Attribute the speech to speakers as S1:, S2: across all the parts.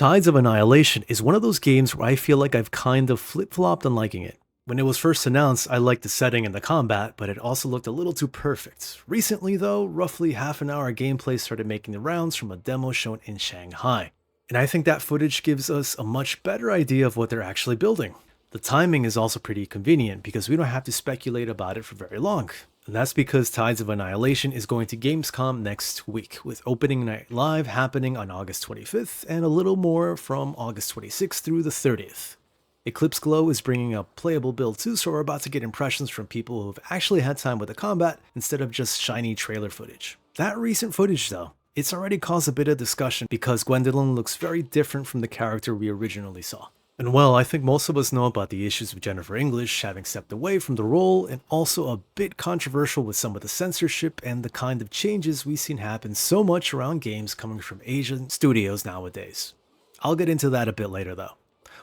S1: Tides of Annihilation is one of those games where I feel like I've kind of flip-flopped on liking it. When it was first announced, I liked the setting and the combat, but it also looked a little too perfect. Recently though, roughly half an hour gameplay started making the rounds from a demo shown in Shanghai. And I think that footage gives us a much better idea of what they're actually building. The timing is also pretty convenient because we don't have to speculate about it for very long. And that's because Tides of Annihilation is going to Gamescom next week, with opening night live happening on August 25th and a little more from August 26th through the 30th. Eclipse Glow is bringing a playable build too, so we're about to get impressions from people who've actually had time with the combat instead of just shiny trailer footage. That recent footage though, it's already caused a bit of discussion because Gwendolyn looks very different from the character we originally saw. And well, I think most of us know about the issues with Jennifer English having stepped away from the role, and also a bit controversial with some of the censorship and the kind of changes we've seen happen so much around games coming from Asian studios nowadays. I'll get into that a bit later though.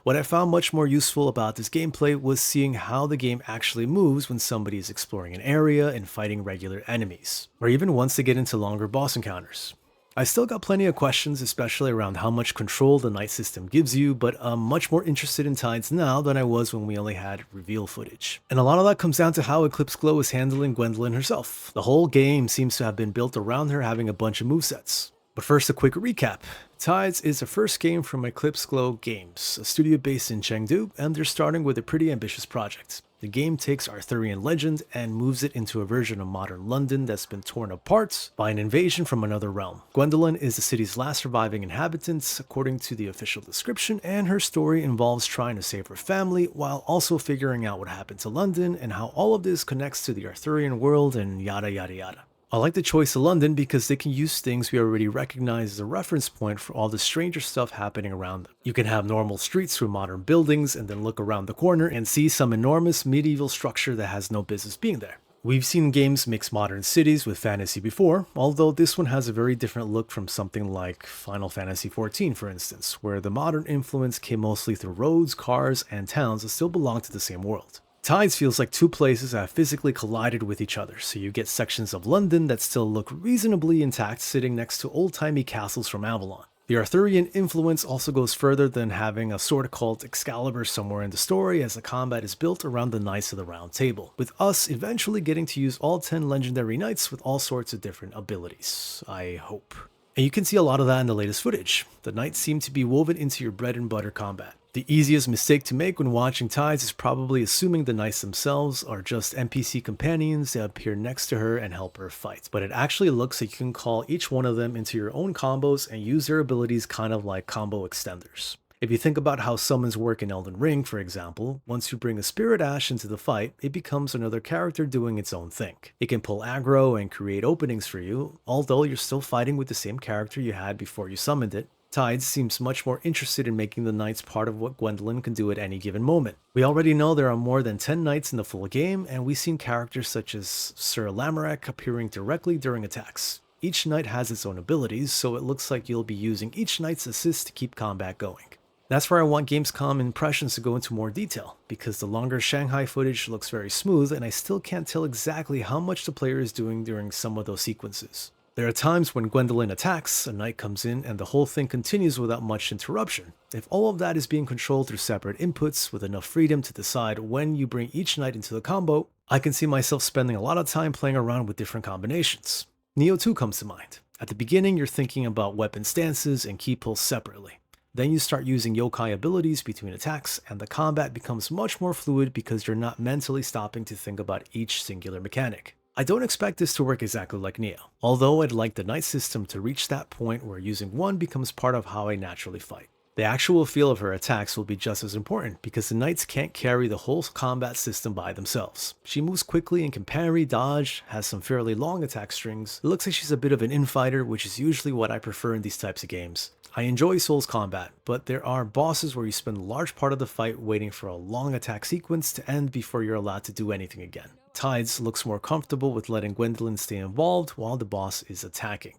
S1: What I found much more useful about this gameplay was seeing how the game actually moves when somebody is exploring an area and fighting regular enemies, or even once they get into longer boss encounters. I still got plenty of questions, especially around how much control the night system gives you, but I'm much more interested in Tides now than I was when we only had reveal footage. And a lot of that comes down to how Eclipse Glow is handling Gwendolyn herself. The whole game seems to have been built around her having a bunch of movesets. But first, a quick recap. Tides is the first game from Eclipse Glow Games, a studio based in Chengdu, and they're starting with a pretty ambitious project. The game takes Arthurian legend and moves it into a version of modern London that's been torn apart by an invasion from another realm. Gwendolyn is the city's last surviving inhabitant, according to the official description, and her story involves trying to save her family while also figuring out what happened to London and how all of this connects to the Arthurian world and yada yada yada. I like the choice of London because they can use things we already recognize as a reference point for all the stranger stuff happening around them. You can have normal streets through modern buildings and then look around the corner and see some enormous medieval structure that has no business being there. We've seen games mix modern cities with fantasy before, although this one has a very different look from something like Final Fantasy XIV, for instance, where the modern influence came mostly through roads, cars, and towns that still belong to the same world. Tides feels like two places that have physically collided with each other, so you get sections of London that still look reasonably intact sitting next to old-timey castles from Avalon. The Arthurian influence also goes further than having a sword called Excalibur somewhere in the story, as the combat is built around the Knights of the Round Table, with us eventually getting to use all 10 legendary knights with all sorts of different abilities, I hope. And you can see a lot of that in the latest footage. The knights seem to be woven into your bread and butter combat. The easiest mistake to make when watching Tides is probably assuming the knights themselves are just NPC companions that appear next to her and help her fight. But it actually looks like you can call each one of them into your own combos and use their abilities kind of like combo extenders. If you think about how summons work in Elden Ring, for example, once you bring a Spirit Ash into the fight, it becomes another character doing its own thing. It can pull aggro and create openings for you, although you're still fighting with the same character you had before you summoned it. Tides seems much more interested in making the knights part of what Gwendolyn can do at any given moment. We already know there are more than 10 knights in the full game, and we've seen characters such as Sir Lamorak appearing directly during attacks. Each knight has its own abilities, so it looks like you'll be using each knight's assist to keep combat going. That's where I want Gamescom impressions to go into more detail, because the longer Shanghai footage looks very smooth and I still can't tell exactly how much the player is doing during some of those sequences. There are times when Gwendolyn attacks, a knight comes in, and the whole thing continues without much interruption. If all of that is being controlled through separate inputs with enough freedom to decide when you bring each knight into the combo, I can see myself spending a lot of time playing around with different combinations. Neo 2 comes to mind. At the beginning, you're thinking about weapon stances and key pulls separately. Then you start using yokai abilities between attacks, and the combat becomes much more fluid because you're not mentally stopping to think about each singular mechanic. I don't expect this to work exactly like Neo, although I'd like the knight system to reach that point where using one becomes part of how I naturally fight. The actual feel of her attacks will be just as important because the knights can't carry the whole combat system by themselves. She moves quickly and can parry, dodge, has some fairly long attack strings. It looks like she's a bit of an infighter, which is usually what I prefer in these types of games. I enjoy Souls combat, but there are bosses where you spend a large part of the fight waiting for a long attack sequence to end before you're allowed to do anything again. Tides looks more comfortable with letting Gwendolyn stay involved while the boss is attacking.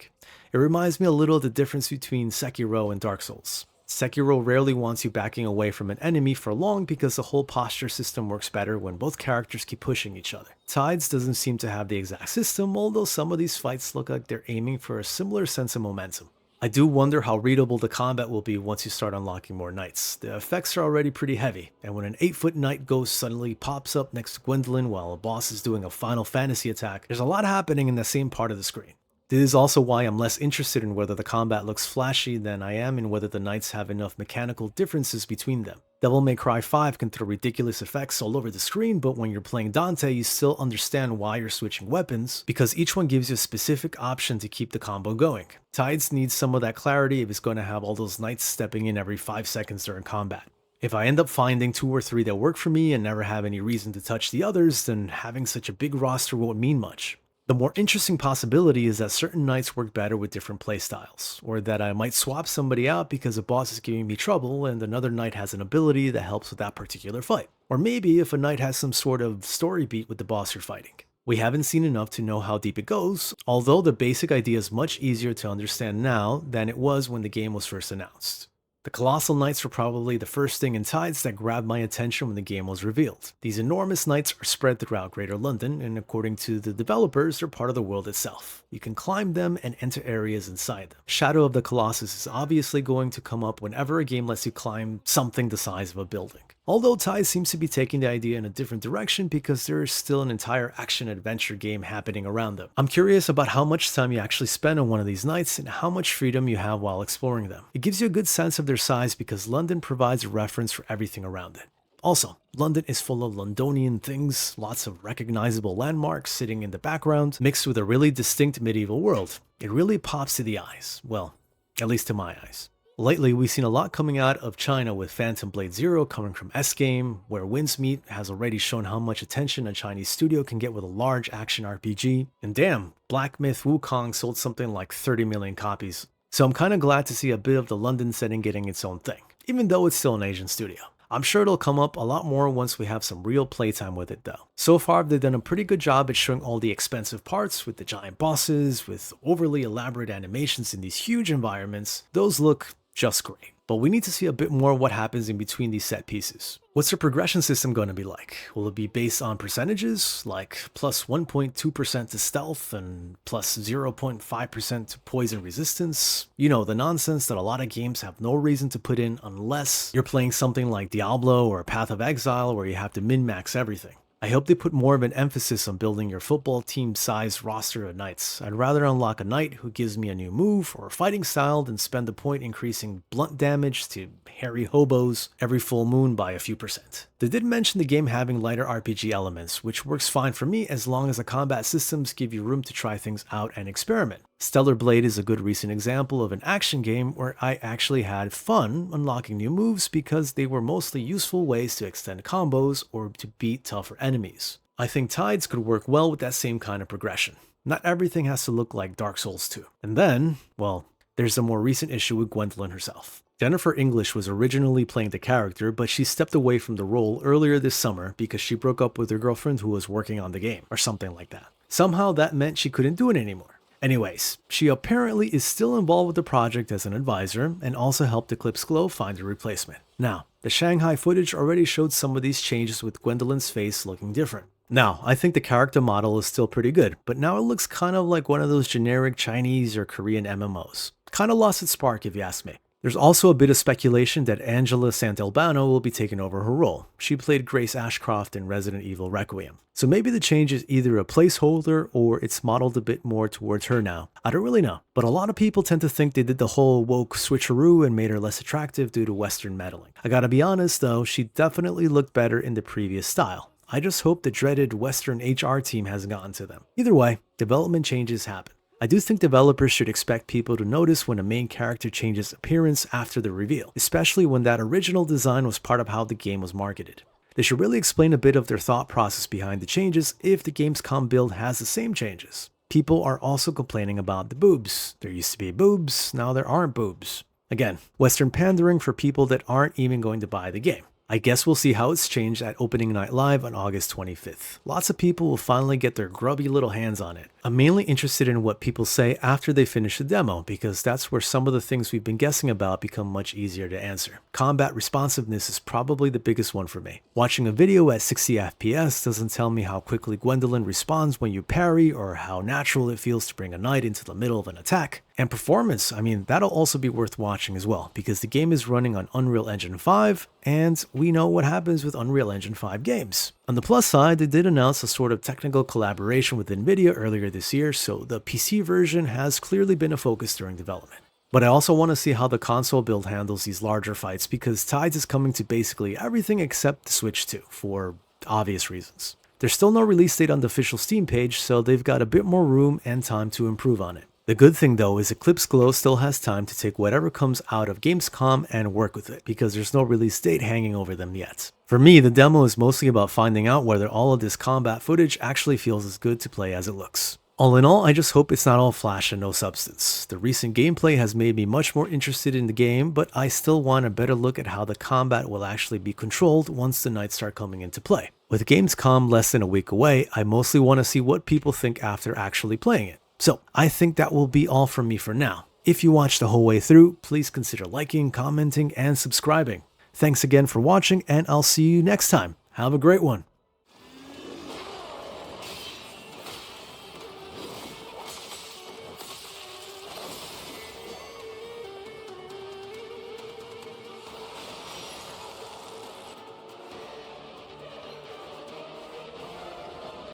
S1: It reminds me a little of the difference between Sekiro and Dark Souls. Sekiro rarely wants you backing away from an enemy for long because the whole posture system works better when both characters keep pushing each other. Tides doesn't seem to have the exact system, although some of these fights look like they're aiming for a similar sense of momentum. I do wonder how readable the combat will be once you start unlocking more knights. The effects are already pretty heavy, and when an 8-foot knight ghost suddenly pops up next to Gwendolyn while a boss is doing a Final Fantasy attack, there's a lot happening in the same part of the screen. This is also why I'm less interested in whether the combat looks flashy than I am in whether the knights have enough mechanical differences between them. Devil May Cry 5 can throw ridiculous effects all over the screen, but when you're playing Dante, you still understand why you're switching weapons, because each one gives you a specific option to keep the combo going. Tides needs some of that clarity if it's going to have all those knights stepping in every 5 seconds during combat. If I end up finding 2 or 3 that work for me and never have any reason to touch the others, then having such a big roster won't mean much. The more interesting possibility is that certain knights work better with different playstyles, or that I might swap somebody out because a boss is giving me trouble and another knight has an ability that helps with that particular fight. Or maybe if a knight has some sort of story beat with the boss you're fighting. We haven't seen enough to know how deep it goes, although the basic idea is much easier to understand now than it was when the game was first announced. The Colossal Knights were probably the first thing in Tides that grabbed my attention when the game was revealed. These enormous knights are spread throughout Greater London, and according to the developers, they're part of the world itself. You can climb them and enter areas inside them. Shadow of the Colossus is obviously going to come up whenever a game lets you climb something the size of a building. Although Tides seems to be taking the idea in a different direction because there is still an entire action-adventure game happening around them. I'm curious about how much time you actually spend on one of these knights and how much freedom you have while exploring them. It gives you a good sense of their size because London provides a reference for everything around it. Also, London is full of Londonian things, lots of recognizable landmarks sitting in the background, mixed with a really distinct medieval world. It really pops to the eyes. Well, at least to my eyes. Lately, we've seen a lot coming out of China with Phantom Blade Zero coming from S-Game, where Windsmeet has already shown how much attention a Chinese studio can get with a large action RPG. And damn, Black Myth Wukong sold something like 30 million copies. So I'm kinda glad to see a bit of the London setting getting its own thing, even though it's still an Asian studio. I'm sure it'll come up a lot more once we have some real playtime with it though. So far, they've done a pretty good job at showing all the expensive parts with the giant bosses, with overly elaborate animations in these huge environments. Those look just great. But we need to see a bit more of what happens in between these set pieces. What's the progression system going to be like? Will it be based on percentages, like plus 1.2% to stealth and plus 0.5% to poison resistance? You know, the nonsense that a lot of games have no reason to put in unless you're playing something like Diablo or Path of Exile where you have to min-max everything. I hope they put more of an emphasis on building your football team-sized roster of knights. I'd rather unlock a knight who gives me a new move or a fighting style than spend the point increasing blunt damage to hairy hobos every full moon by a few percent. They did mention the game having lighter RPG elements, which works fine for me as long as the combat systems give you room to try things out and experiment. Stellar Blade is a good recent example of an action game where I actually had fun unlocking new moves because they were mostly useful ways to extend combos or to beat tougher enemies. I think Tides could work well with that same kind of progression. Not everything has to look like Dark Souls 2. And then, well, there's a more recent issue with Gwendolyn herself. Jennifer English was originally playing the character, but she stepped away from the role earlier this summer because she broke up with her girlfriend who was working on the game, or something like that. Somehow that meant she couldn't do it anymore. Anyways, she apparently is still involved with the project as an advisor and also helped Eclipse Glow find a replacement. Now, the Shanghai footage already showed some of these changes with Gwendolyn's face looking different. Now, I think the character model is still pretty good, but now it looks kind of like one of those generic Chinese or Korean MMOs. Kind of lost its spark if you ask me. There's also a bit of speculation that Angela Santalbano will be taking over her role. She played Grace Ashcroft in Resident Evil Requiem. So maybe the change is either a placeholder or it's modeled a bit more towards her now. I don't really know. But a lot of people tend to think they did the whole woke switcheroo and made her less attractive due to Western meddling. I gotta be honest though, she definitely looked better in the previous style. I just hope the dreaded Western HR team hasn't gotten to them. Either way, development changes happen. I do think developers should expect people to notice when a main character changes appearance after the reveal, especially when that original design was part of how the game was marketed. They should really explain a bit of their thought process behind the changes if the Gamescom build has the same changes. People are also complaining about the boobs. There used to be boobs, now there aren't boobs. Again, Western pandering for people that aren't even going to buy the game. I guess we'll see how it's changed at opening night live on August 25th. Lots of people will finally get their grubby little hands on it. I'm mainly interested in what people say after they finish the demo, because that's where some of the things we've been guessing about become much easier to answer. Combat responsiveness is probably the biggest one for me. Watching a video at 60 FPS doesn't tell me how quickly Gwendolyn responds when you parry or how natural it feels to bring a knight into the middle of an attack. And performance, I mean, that'll also be worth watching as well, because the game is running on Unreal Engine 5, and we know what happens with Unreal Engine 5 games. On the plus side, they did announce a sort of technical collaboration with Nvidia earlier this year, so the PC version has clearly been a focus during development. But I also want to see how the console build handles these larger fights, because Tides is coming to basically everything except the Switch 2, for obvious reasons. There's still no release date on the official Steam page, so they've got a bit more room and time to improve on it. The good thing though is Eclipse Glow still has time to take whatever comes out of Gamescom and work with it, because there's no release date hanging over them yet. For me, the demo is mostly about finding out whether all of this combat footage actually feels as good to play as it looks. All in all, I just hope it's not all flash and no substance. The recent gameplay has made me much more interested in the game, but I still want a better look at how the combat will actually be controlled once the nights start coming into play. With Gamescom less than a week away, I mostly want to see what people think after actually playing it. So, I think that will be all from me for now. If you watched the whole way through, please consider liking, commenting, and subscribing. Thanks again for watching, and I'll see you next time. Have a great one.